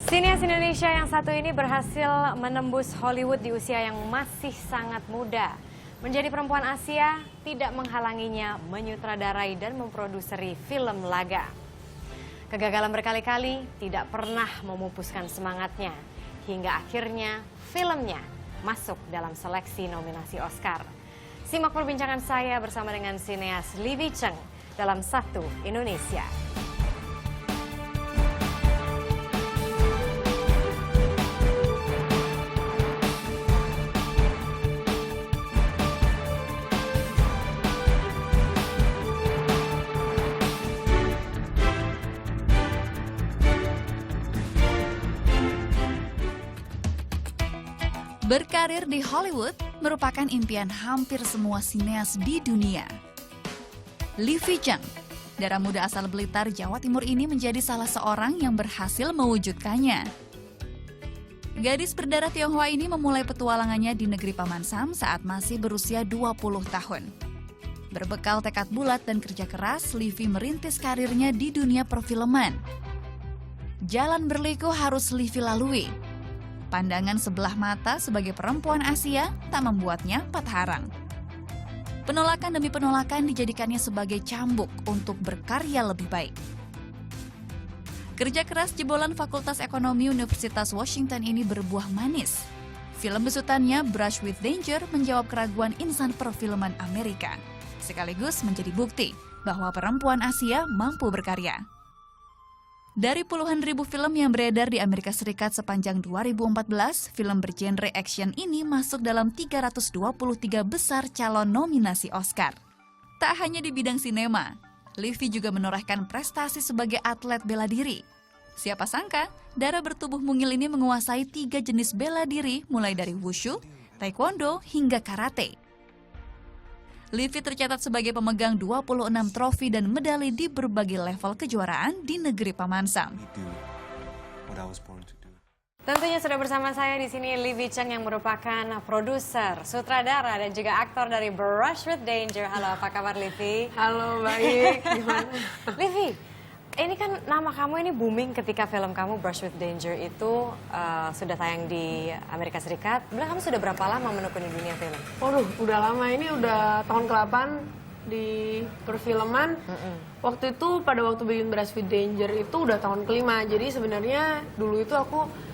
Sineas Indonesia yang satu ini berhasil menembus Hollywood di usia yang masih sangat muda. Menjadi perempuan Asia tidak menghalanginya menyutradarai dan memproduseri film laga. Kegagalan berkali-kali tidak pernah memupuskan semangatnya, hingga akhirnya filmnya masuk dalam seleksi nominasi Oscar. Simak perbincangan saya bersama dengan sineas Livy Cheng dalam Satu Indonesia. Berkarir di Hollywood merupakan impian hampir semua sineas di dunia. Livy Cheng, darah muda asal Blitar, Jawa Timur ini menjadi salah seorang yang berhasil mewujudkannya. Gadis berdarah Tionghoa ini memulai petualangannya di negeri Paman Sam saat masih berusia 20 tahun. Berbekal tekad bulat dan kerja keras, Livy merintis karirnya di dunia perfilman. Jalan berliku harus Livy lalui. Pandangan sebelah mata sebagai perempuan Asia tak membuatnya patah arang. Penolakan demi penolakan dijadikannya sebagai cambuk untuk berkarya lebih baik. Kerja keras jebolan Fakultas Ekonomi Universitas Washington ini berbuah manis. Film besutannya Brush with Danger menjawab keraguan insan perfilman Amerika, sekaligus menjadi bukti bahwa perempuan Asia mampu berkarya. Dari puluhan ribu film yang beredar di Amerika Serikat sepanjang 2014, film bergenre action ini masuk dalam 323 besar calon nominasi Oscar. Tak hanya di bidang sinema, Livy juga menorehkan prestasi sebagai atlet bela diri. Siapa sangka, darah bertubuh mungil ini menguasai 3 jenis bela diri mulai dari wushu, taekwondo, hingga karate. Livy tercatat sebagai pemegang 26 trofi dan medali di berbagai level kejuaraan di negeri Paman Sam. Tentunya sudah bersama saya di sini Livy Cheng yang merupakan produser, sutradara dan juga aktor dari Brush with Danger. Halo, apa kabar Livy? Halo, baik. Gimana? Livy, ini kan nama kamu ini booming ketika film kamu Brush with Danger itu sudah tayang di Amerika Serikat. Sebenarnya kamu sudah berapa lama menekuni dunia film? Waduh, udah lama. Ini udah tahun ke-8 di perfilman. Waktu itu, pada waktu bikin Brush with Danger itu udah tahun ke-5. Jadi sebenarnya dulu itu aku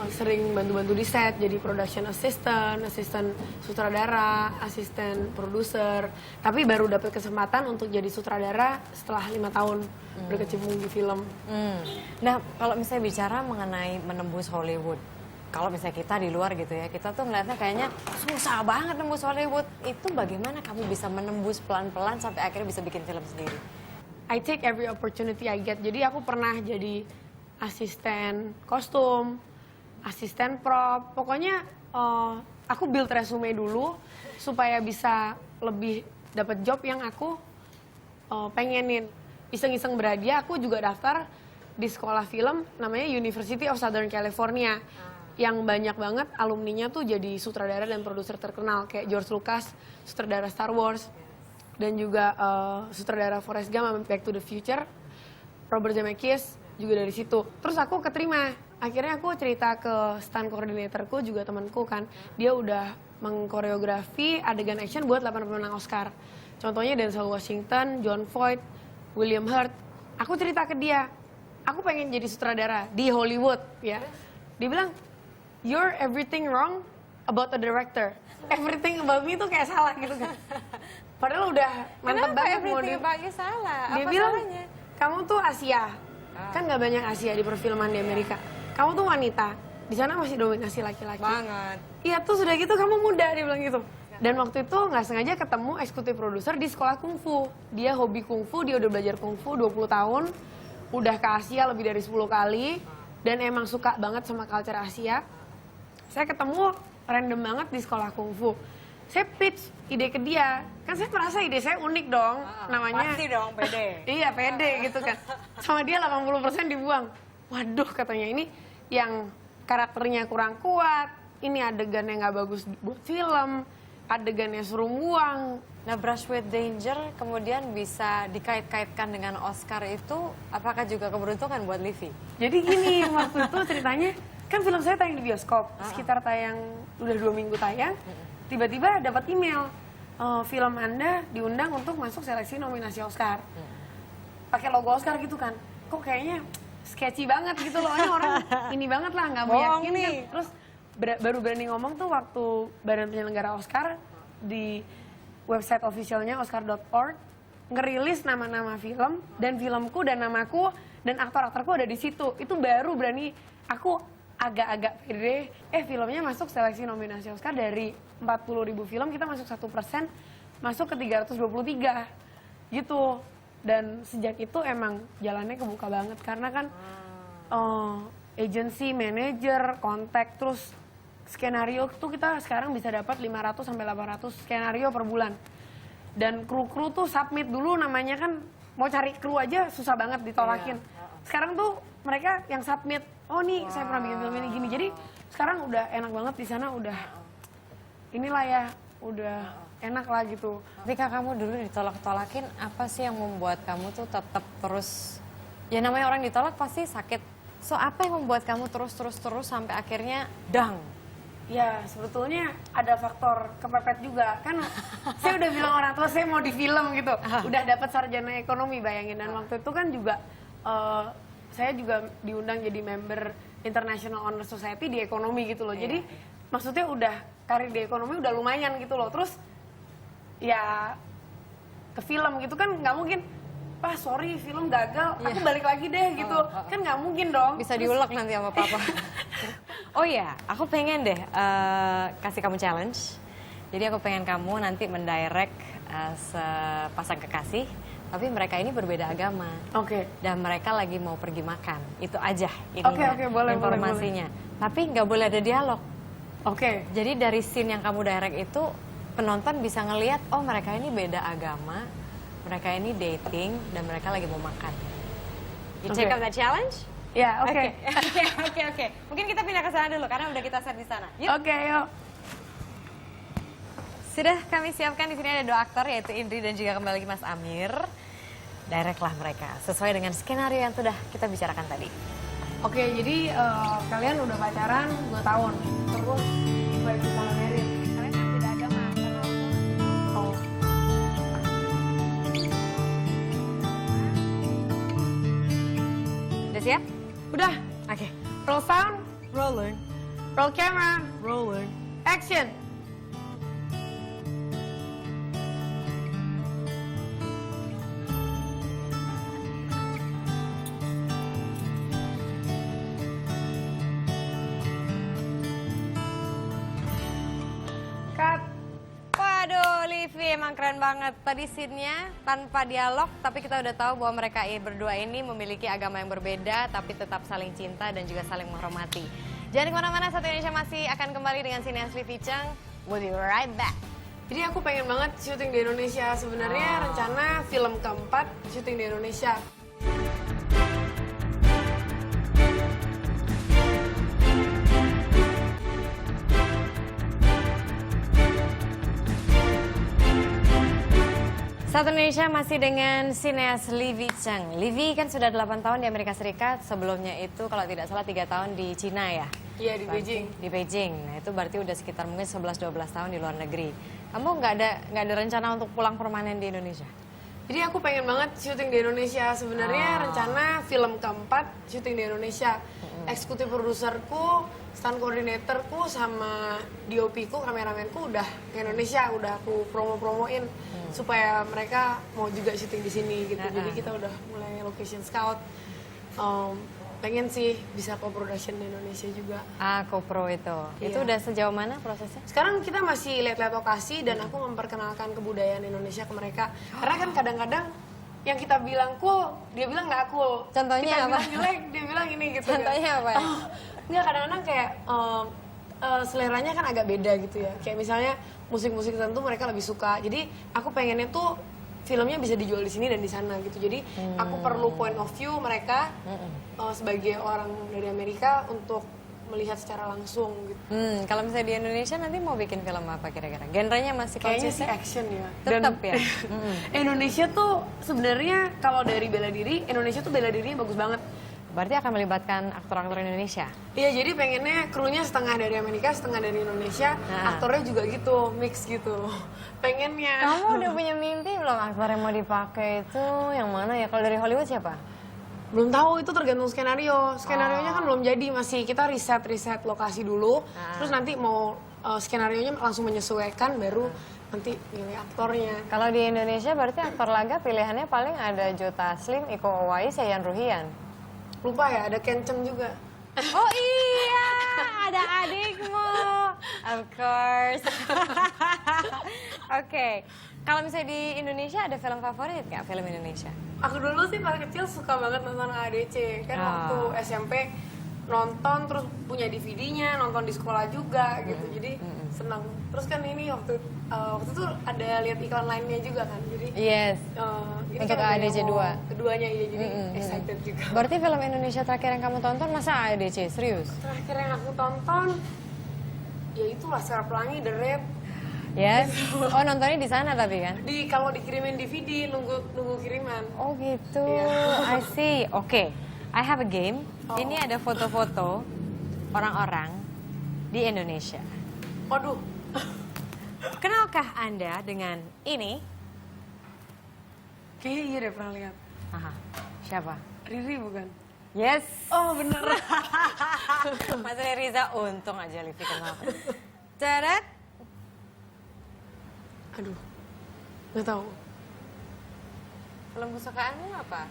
sering bantu-bantu di set. Jadi production assistant, asisten sutradara, asisten produser. Tapi baru dapat kesempatan untuk jadi sutradara setelah 5 tahun berkecimpung di film. Nah, kalau misalnya bicara mengenai menembus Hollywood, kalau misalnya kita di luar gitu ya, kita tuh ngeliatnya kayaknya susah banget nembus Hollywood. Itu bagaimana kamu bisa menembus pelan-pelan sampai akhirnya bisa bikin film sendiri? I take every opportunity I get. Jadi aku pernah jadi asisten kostum, asisten prop. Pokoknya aku build resume dulu supaya bisa lebih dapat job yang aku pengenin. Iseng-iseng berhadiah, aku juga daftar di sekolah film namanya University of Southern California. Yang banyak banget alumninya tuh jadi sutradara dan produser terkenal. Kayak George Lucas, sutradara Star Wars. Dan juga sutradara Forrest Gump, Back to the Future. Robert Zemeckis juga dari situ. Terus aku keterima. Akhirnya aku cerita ke stunt coordinatorku, juga temanku kan. Dia udah mengkoreografi adegan action buat 8 pemenang Oscar. Contohnya Denzel Washington, John Voight, William Hurt. Aku cerita ke dia, aku pengen jadi sutradara di Hollywood ya. Dia bilang, you're everything wrong about a director. Everything about me tuh kayak salah gitu kan. Padahal udah mantep banget mau everything about you salah? Dia Apa bilang, salahnya? kamu tuh Asia. Kan gak banyak Asia di perfilman di Amerika. Kamu tuh wanita, di sana masih dominasi laki-laki. Banget. Iya tuh sudah gitu kamu muda, dia bilang gitu. Dan waktu itu nggak sengaja ketemu eksekutif produser di sekolah kungfu. Dia hobi kungfu, dia udah belajar kungfu 20 tahun. Udah ke Asia lebih dari 10 kali. Dan emang suka banget sama culture Asia. Saya ketemu random banget di sekolah kungfu. Saya pitch ide ke dia. Kan saya merasa ide saya unik dong. Namanya Pasti dong, pede. Iya, pede gitu kan. Sama dia 80% dibuang. Waduh, katanya ini yang karakternya kurang kuat. Ini adegan yang nggak bagus buat film. adegannya suruh buang. Nah, Brush with Danger kemudian bisa dikait-kaitkan dengan Oscar itu, apakah juga keberuntungan buat Livi? Jadi gini, waktu itu ceritanya, kan film saya tayang di bioskop, sekitar tayang, udah 2 minggu tayang, tiba-tiba dapat email, film Anda diundang untuk masuk seleksi nominasi Oscar. Pakai logo Oscar gitu kan, kok kayaknya sketchy banget gitu loh, ini orang ini banget lah, nggak meyakinkan. nih. Terus baru berani ngomong tuh waktu Badan Penyelenggara Oscar di website officialnya oscar.org ngerilis nama-nama film dan filmku dan namaku dan aktor-aktorku ada di situ. Itu baru berani aku agak-agak pede. Filmnya masuk seleksi nominasi Oscar dari 40.000 film kita masuk 1%, masuk ke 323 gitu. Dan sejak itu emang jalannya kebuka banget karena kan agency, manager, kontak, terus skenario tuh kita sekarang bisa dapat 500 sampai 800 skenario per bulan. Dan kru-kru tuh submit dulu, namanya kan mau cari kru aja susah banget ditolakin. Sekarang tuh mereka yang submit, oh nih saya pernah bikin film ini gini. Jadi sekarang udah enak banget di sana, udah inilah ya, udah enak lah gitu. Ketika kamu dulu ditolak-tolakin, apa sih yang membuat kamu tuh tetap terus, ya namanya orang ditolak pasti sakit. So apa yang membuat kamu terus sampai akhirnya dang? Ya sebetulnya ada faktor kepepet juga kan. Saya udah bilang orang tua saya mau di film gitu, udah dapat sarjana ekonomi, bayangin. Dan waktu itu kan juga saya juga diundang jadi member International Honor Society di ekonomi gitu loh. Jadi maksudnya udah karir di ekonomi udah lumayan gitu loh. Terus ya ke film gitu kan nggak mungkin, Pak sorry film gagal, aku balik lagi deh gitu. Kan nggak mungkin dong. Bisa diulek nanti sama papa. Oh iya, aku pengen deh kasih kamu challenge. Jadi aku pengen kamu nanti mendirect sepasang kekasih, tapi mereka ini berbeda agama. Oke. Dan mereka lagi mau pergi makan. Itu aja ininya, Oke, boleh, informasinya. Tapi nggak boleh ada dialog. Oke. Jadi dari scene yang kamu direct itu, penonton bisa ngelihat, oh mereka ini beda agama, mereka ini dating, dan mereka lagi mau makan. You check out that challenge? Ya, oke. Oke. Mungkin kita pindah ke sana dulu, karena udah kita set di sana. Yuk. Oke, yuk. Sudah kami siapkan di sini ada 2 aktor, yaitu Indri dan juga kembali lagi Mas Amir. Directlah mereka, sesuai dengan skenario yang sudah kita bicarakan tadi. Oke, jadi kalian udah pacaran 2 tahun, terus tiba-tiba kita married. Kalian kan beda agama, karena aku... Udah siap? Udah, Oke. roll sound, Rolling. roll camera, Rolling. action. Cut. Waduh, Livi emang keren banget. Tadi scene-nya tanpa dialog, tapi kita udah tahu bahwa mereka berdua ini memiliki agama yang berbeda, tapi tetap saling cinta dan juga saling menghormati. Jangan kemana-mana, Satu Indonesia masih akan kembali dengan sineas Livi Chang. We'll be right back. Jadi aku pengen banget syuting di Indonesia. Sebenarnya rencana film keempat syuting di Indonesia. Satu Indonesia masih dengan sineas Livi Chang. Livi kan sudah 8 tahun di Amerika Serikat, sebelumnya itu kalau tidak salah 3 tahun di Cina ya? Iya, di Beijing. Di Beijing, nah itu berarti udah sekitar mungkin 11-12 tahun di luar negeri. Kamu nggak ada rencana untuk pulang permanen di Indonesia? Jadi aku pengen banget syuting di Indonesia. Sebenarnya rencana film keempat syuting di Indonesia. Eksekutif produserku, stand koordinatorku, sama DOP-ku, kameramenku udah ke Indonesia, udah aku promoin supaya mereka mau juga syuting di sini gitu. Jadi kita udah mulai location scout. Pengen sih bisa co-production di Indonesia juga. Co-pro itu. Iya. Itu udah sejauh mana prosesnya? Sekarang kita masih lihat-lihat lokasi dan aku memperkenalkan kebudayaan Indonesia ke mereka. Karena kan kadang-kadang yang kita bilang cool, dia bilang nggak cool. Contohnya kita apa? bilang jelek, dia bilang ini gitu. Contohnya apa ya? Nggak, kadang-kadang kayak seleranya kan agak beda gitu ya. Kayak misalnya musik-musik tertentu mereka lebih suka. Jadi aku pengennya tuh filmnya bisa dijual di sini dan di sana gitu. Jadi aku perlu point of view mereka sebagai orang dari Amerika untuk melihat secara langsung gitu. Kalau misalnya di Indonesia nanti mau bikin film apa kira-kira? Genrenya masih Kayaknya sih konsisten? action ya. Tetap ya? Indonesia tuh sebenarnya kalau dari bela diri, Indonesia tuh bela dirinya bagus banget. Berarti akan melibatkan aktor-aktor Indonesia? Iya, jadi pengennya krunya setengah dari Amerika, setengah dari Indonesia. Aktornya juga gitu, mix gitu. Pengennya. Kamu udah punya mimpi belum aktor yang mau dipakai itu yang mana ya? Kalau dari Hollywood siapa? Belum tahu, itu tergantung skenario. Skenarionya kan belum jadi, masih kita riset lokasi dulu. Terus nanti mau skenarionya langsung menyesuaikan, baru nanti pilih aktornya. Kalau di Indonesia berarti aktor laga pilihannya paling ada Joe Taslim, Iko Uwais, Yayan Ruhian. Lupa ya, ada Kenceng juga. Oh iya, ada adikmu. Of course. Oke. Kalau misalnya di Indonesia ada film favorit nggak, film Indonesia? Aku dulu sih pas kecil suka banget nonton AADC. Kan waktu SMP nonton, terus punya DVD-nya, nonton di sekolah juga gitu. Jadi senang. Terus kan ini waktu itu ada lihat iklan lainnya juga kan. Jadi Yes. ini Untuk kan ada AADC yang mau 2. keduanya, iya, jadi excited juga. Berarti film Indonesia terakhir yang kamu tonton masa AADC? Serius? Terakhir yang aku tonton, ya itu Laskar Pelangi, The Raid. Yes. Oh, nontonnya di sana tapi kan? Kalau dikirimin DVD, nunggu kiriman. Oh gitu. I Iya. see. Oke. I have a game. Ini ada foto-foto orang-orang di Indonesia. Waduh, Kenalkah Anda dengan ini? kayaknya iya deh pernah lihat. Aha. Siapa? Riri bukan? Yes. Oh bener. Mas Riza, untung aja Livi kenal. Teret. Aduh, nggak tahu. Film kesukaanmu apa?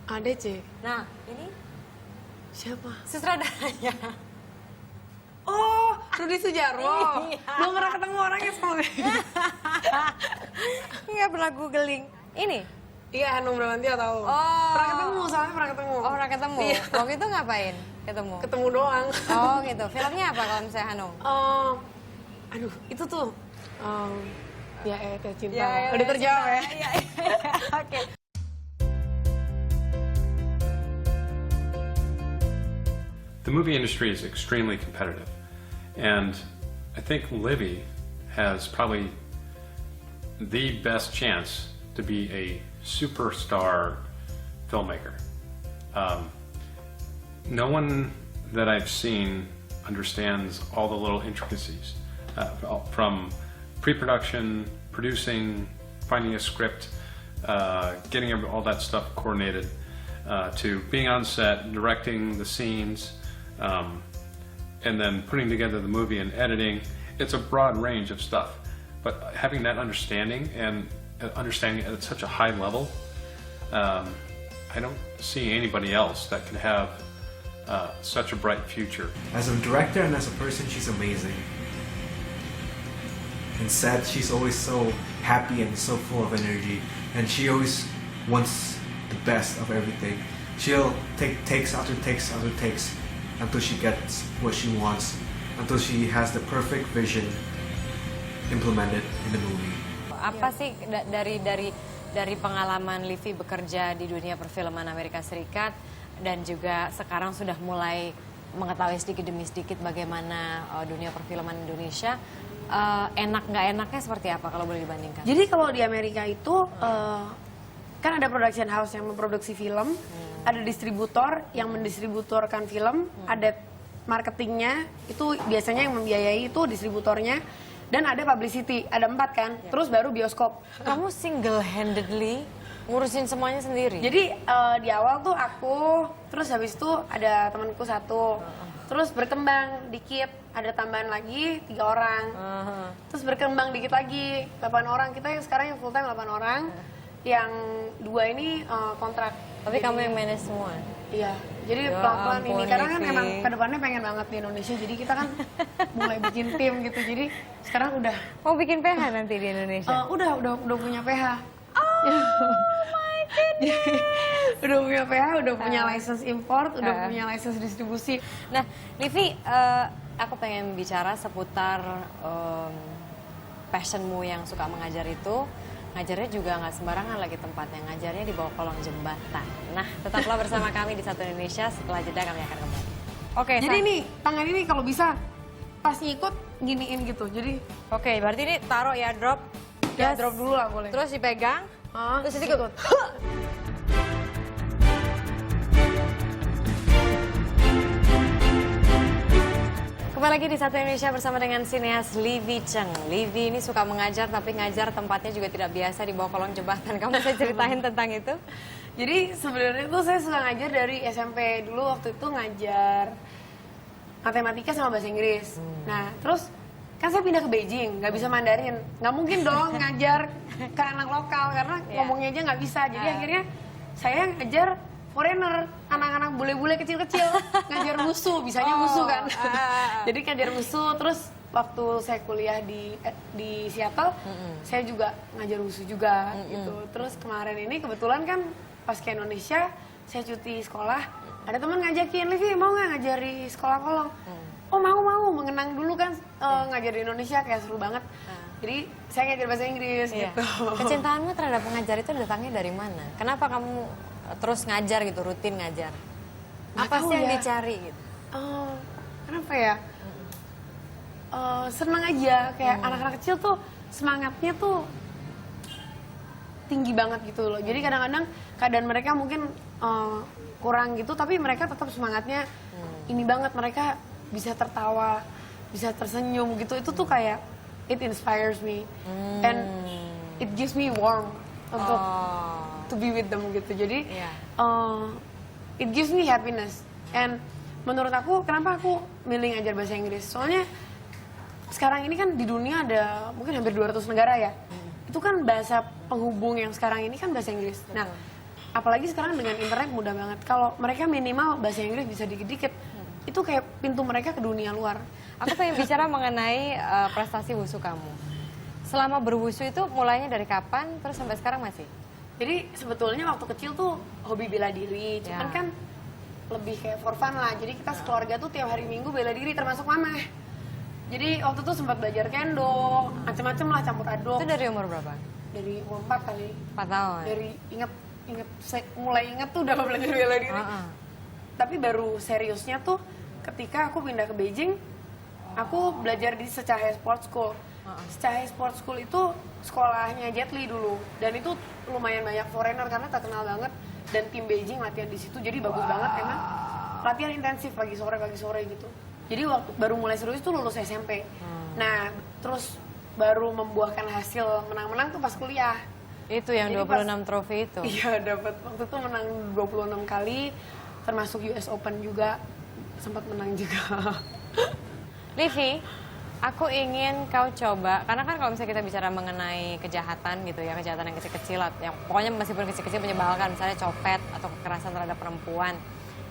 ADC. Nah, ini Siapa? sutradaranya. Oh, Rudi Sudjarwo. Iya. Belum pernah ketemu orangnya soalnya. Nggak pernah googling. Ini? Iya, Hanung Bramantio tahu. Oh. Pernah ketemu, soalnya pernah ketemu. Oh, pernah ketemu? Iya. Waktu itu ngapain ketemu? Ketemu doang. Oh gitu. Filmnya apa kalau misalnya Hanung? Aduh, itu tuh. Ya, Teh Cinta. Ya, Udah terjawab ya. Iya. Oke. The movie industry is extremely competitive, and I think Livy has probably the best chance to be a superstar filmmaker. No one that I've seen understands all the little intricacies, from pre-production, producing, finding a script, getting all that stuff coordinated, to being on set, directing the scenes, and then putting together the movie and editing. It's a broad range of stuff, but having that understanding and understanding it at such a high level, I don't see anybody else that can have such a bright future. As a director and as a person, she's amazing. And sad, she's always so happy and so full of energy, and she always wants the best of everything. She'll take takes after takes after takes until she gets what she wants, until she has the perfect vision implemented in the movie. Apa sih dari pengalaman Livi bekerja di dunia perfilman Amerika Serikat dan juga sekarang sudah mulai mengetahui sedikit demi sedikit bagaimana dunia perfilman Indonesia, enak nggak enaknya seperti apa kalau boleh dibandingkan? Jadi kalau di Amerika itu kan ada production house yang memproduksi film, ada distributor yang mendistributorkan film, ada marketingnya, itu biasanya yang membiayai itu distributornya, dan ada publicity, ada 4 kan, terus baru bioskop. Kamu single-handedly ngurusin semuanya sendiri? Jadi di awal tuh aku, terus habis itu ada temanku 1, terus berkembang dikit, ada tambahan lagi 3 orang, terus berkembang dikit lagi 8 orang, kita yang sekarang yang full time 8 orang, yang 2 ini kontrak. Tapi kamu yang manage semua? Iya, jadi Ya pelan-pelan ini, ampun, karena kan Livi. emang kedepannya pengen banget di Indonesia, jadi kita kan mulai bikin tim gitu, jadi sekarang udah Mau bikin PH nanti di Indonesia? udah punya PH. Oh my goodness! Udah punya PH, udah punya license import, udah punya license distribusi. Nah, Livi, aku pengen bicara seputar passionmu yang suka mengajar itu. Ngajarnya juga nggak sembarangan lagi tempatnya, ngajarnya di bawah kolong jembatan. Nah, tetaplah bersama kami di Satu Indonesia, setelah jeda kami akan kembali. Oke, Jadi nih, tangan ini kalau bisa pas ngikut giniin gitu. Jadi Oke, berarti ini taruh ya, drop. ya Yes. drop dulu lah boleh. Terus dipegang. Terus ikut. Kembali lagi di Satu Indonesia bersama dengan sineas Livi Cheng. Livi ini suka mengajar, tapi ngajar tempatnya juga tidak biasa di bawah kolong jembatan. Kamu bisa ceritain tentang itu? Jadi sebenarnya tuh saya suka ngajar dari SMP dulu, waktu itu ngajar matematika sama bahasa Inggris. Nah terus kan saya pindah ke Beijing, nggak bisa Mandarin, nggak mungkin dong ngajar ke anak lokal karena Iya. ngomongnya aja nggak bisa. Jadi akhirnya saya ngajar foreigner, anak-anak bule-bule kecil-kecil, ngajar wusu, bisanya wusu kan. Jadi ngajar wusu, terus waktu saya kuliah di Seattle, saya juga ngajar wusu juga gitu. Terus kemarin ini kebetulan kan pas ke Indonesia, saya cuti sekolah, ada teman ngajakin, Livi mau nggak ngajar di sekolah kolong? Oh mau, mengenang dulu kan ngajar di Indonesia kayak seru banget. Jadi saya ngajar bahasa Inggris Iya. gitu. Kecintaanmu terhadap mengajar itu datangnya dari mana? Kenapa kamu terus ngajar gitu, rutin ngajar? Nggak Apa tahu sih yang ya. dicari gitu? Kenapa ya? Seneng aja, kayak anak-anak kecil tuh semangatnya tuh tinggi banget gitu loh. Jadi kadang-kadang keadaan mereka mungkin kurang gitu, tapi mereka tetap semangatnya ini banget. Mereka bisa tertawa, bisa tersenyum gitu. Itu tuh kayak it inspires me and it gives me warmth untuk to be with them gitu. Jadi Iya. it gives me happiness. And menurut aku kenapa aku milih ngajar bahasa Inggris? Soalnya sekarang ini kan di dunia ada mungkin hampir 200 negara ya. Itu kan bahasa penghubung yang sekarang ini kan bahasa Inggris. Nah, apalagi sekarang dengan internet mudah banget. Kalau mereka minimal bahasa Inggris bisa dikit-dikit, itu kayak pintu mereka ke dunia luar. Aku pengen bicara mengenai prestasi wusu kamu. Selama berwusu itu mulainya dari kapan, terus sampai sekarang masih? Jadi sebetulnya waktu kecil tuh hobi bela diri, cuman Ya. kan lebih kayak for fun lah. Jadi kita sekeluarga tuh tiap hari Minggu bela diri, termasuk mama. Jadi waktu itu sempat belajar kendo, macem-macem lah campur aduk. Itu dari umur berapa? Dari umur 4 kali. 4 tahun. Dari mulai inget tuh udah belajar bela diri. Tapi baru seriusnya tuh ketika aku pindah ke Beijing, aku belajar di Secahe Sports School. Secahe Sports School itu sekolahnya Jet Li dulu, dan itu lumayan banyak foreigner karena terkenal banget, dan tim Beijing latihan di situ, jadi bagus banget emang. Latihan intensif pagi sore gitu. Jadi waktu baru mulai serius tuh lulus SMP. Nah, terus baru membuahkan hasil menang-menang tuh pas kuliah. Itu yang Jadi 26 trofi itu. Iya, dapat waktu itu menang 26 kali, termasuk US Open juga sempat menang juga. Livi, aku ingin kau coba, karena kan kalau misalnya kita bicara mengenai kejahatan gitu ya, kejahatan yang kecil-kecil, yang pokoknya meskipun kecil-kecil menyebalkan, misalnya copet atau kekerasan terhadap perempuan.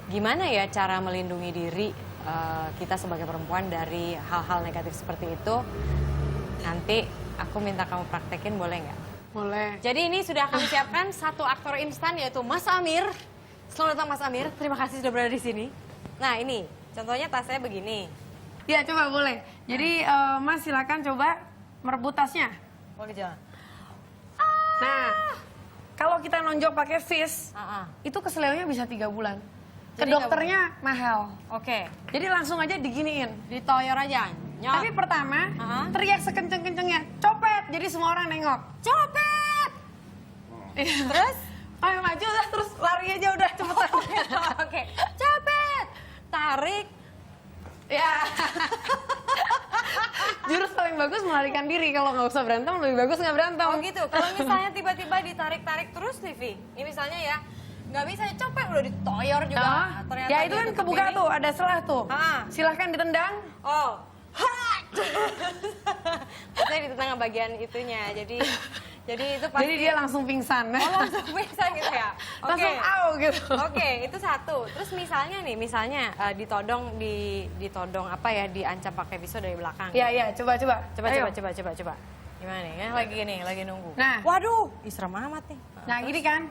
Gimana ya cara melindungi diri kita sebagai perempuan dari hal-hal negatif seperti itu? Nanti aku minta kamu praktekin, boleh nggak? Boleh. Jadi ini sudah kami siapkan satu aktor instan, yaitu Mas Amir. Selamat datang Mas Amir, terima kasih sudah berada di sini. Nah ini, contohnya tasnya begini. Ya, coba boleh. Jadi Mas silakan coba merebut tasnya. Boleh jalan. Nah, kalau kita nonjok pakai fist, Ah, ah. itu keselionya bisa 3 bulan. Ke Jadi nggak dokternya mahal. Oke, Jadi langsung aja diginiin. ditoyor aja. Nyot. Tapi pertama, Ah. teriak sekenceng-kencengnya, copet. Jadi semua orang nengok, copet. Terus? Ayo maju lah, terus lari aja udah cepetan. Oke, cepet. Tarik. Ya. Jurus paling bagus melarikan diri. Kalau nggak usah berantem, lebih bagus nggak berantem. Oh gitu. Kalau misalnya tiba-tiba ditarik-tarik terus, Livi. Ini misalnya ya, nggak bisa cepet udah ditoyor juga. Ah, Ternyata ya itu dia kan tutup kebuka ini. tuh, ada celah tuh. Ah. Silahkan ditendang. Oh. Maksudnya di tengah bagian itunya. Jadi itu pasti. Jadi dia langsung pingsan. Oh, langsung bisa gitu ya. Oke. Langsung au gitu. Oke, itu satu. Terus misalnya nih, ditodong apa ya, diancam pakai pisau dari belakang. Iya, iya, coba. Coba. Ayo. Gimana nih? Ya, lagi nunggu. Nah. Waduh, serem amat nih. Nah, gini kan,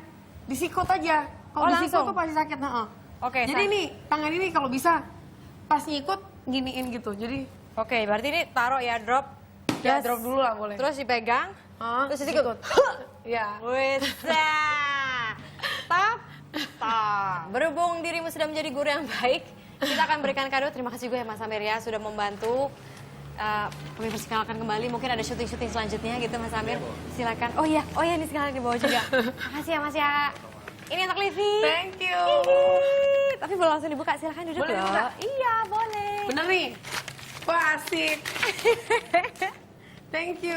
disikut aja. Kalau Oh, disikut langsung? tuh pasti sakit. Heeh. Oke, Jadi nih, tangan ini kalau bisa pas ngikut giniin gitu. Jadi Oke, berarti ini taruh ya, drop. ya Yes. drop dulu lah boleh. Terus dipegang. Terus disikut. Ya. Wisa. Top. Berhubung dirimu sudah menjadi guru yang baik, Kita akan berikan kado. Terima kasih juga ya Mas Amir ya sudah membantu. Kami persilakan kembali. Mungkin ada syuting-syuting selanjutnya gitu Mas Amir. Silakan. Oh iya ini sekarang dibawa juga. Makasih ya Mas ya. Ini untuk Livi. Thank you. Hihi. Tapi belum langsung dibuka. Silakan duduk Boleh loh. dibuka? Iya boleh. Bener nih? Wah asik. Thank you.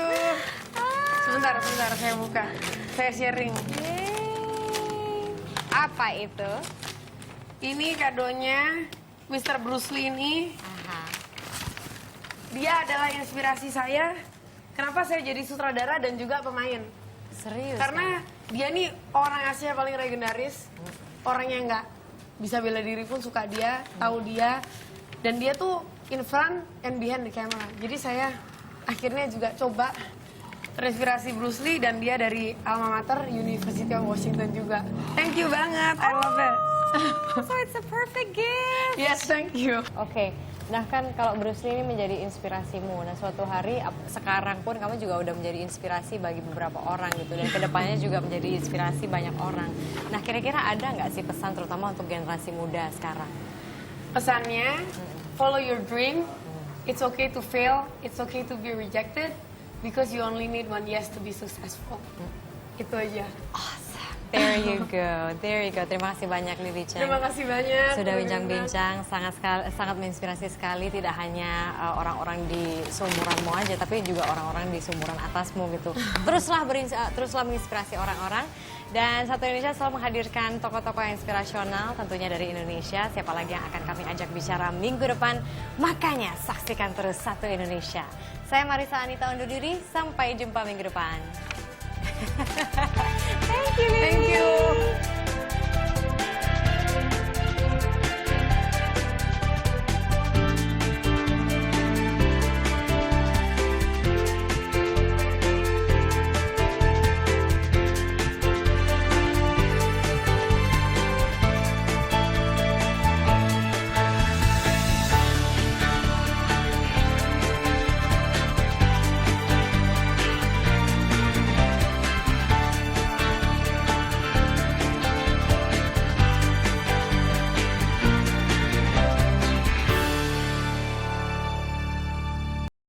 Sebentar saya buka. Saya sharing. Yeay. Apa itu? Ini kadonya Mr. Bruce Lee ini. Aha. Dia adalah inspirasi saya. Kenapa saya jadi sutradara dan juga pemain? Serius? Karena dia nih orang Asia paling legendaris. Orang yang nggak bisa bela diri pun suka dia, tahu dia. Dan dia tuh in front and behind the camera. Jadi saya akhirnya juga coba terinspirasi Bruce Lee dan dia dari alma mater University of Washington juga. Thank you banget, I love it. So it's a perfect gift. Yes, thank you. Oke, nah kan kalau Bruce Lee ini menjadi inspirasimu. Nah suatu hari sekarang pun kamu juga udah menjadi inspirasi bagi beberapa orang gitu. Dan kedepannya juga menjadi inspirasi banyak orang. Nah kira-kira ada nggak sih pesan terutama untuk generasi muda sekarang? Pesannya, follow your dream. It's okay to fail. It's okay to be rejected. Because you only need one yes to be successful. Itu aja. Awesome. There you go, there you go. Terima kasih banyak Livi Cheng. Terima kasih banyak. Sudah bincang-bincang, sangat menginspirasi sekali. Tidak hanya orang-orang di seumuranmu aja, tapi juga orang-orang di seumuran atasmu gitu. Teruslah menginspirasi orang-orang. Dan Satu Indonesia selalu menghadirkan tokoh-tokoh yang inspirasional tentunya dari Indonesia. Siapa lagi yang akan kami ajak bicara minggu depan? Makanya saksikan terus Satu Indonesia. Saya Marisa Anita undur diri, sampai jumpa minggu depan. Thank you. Thank you.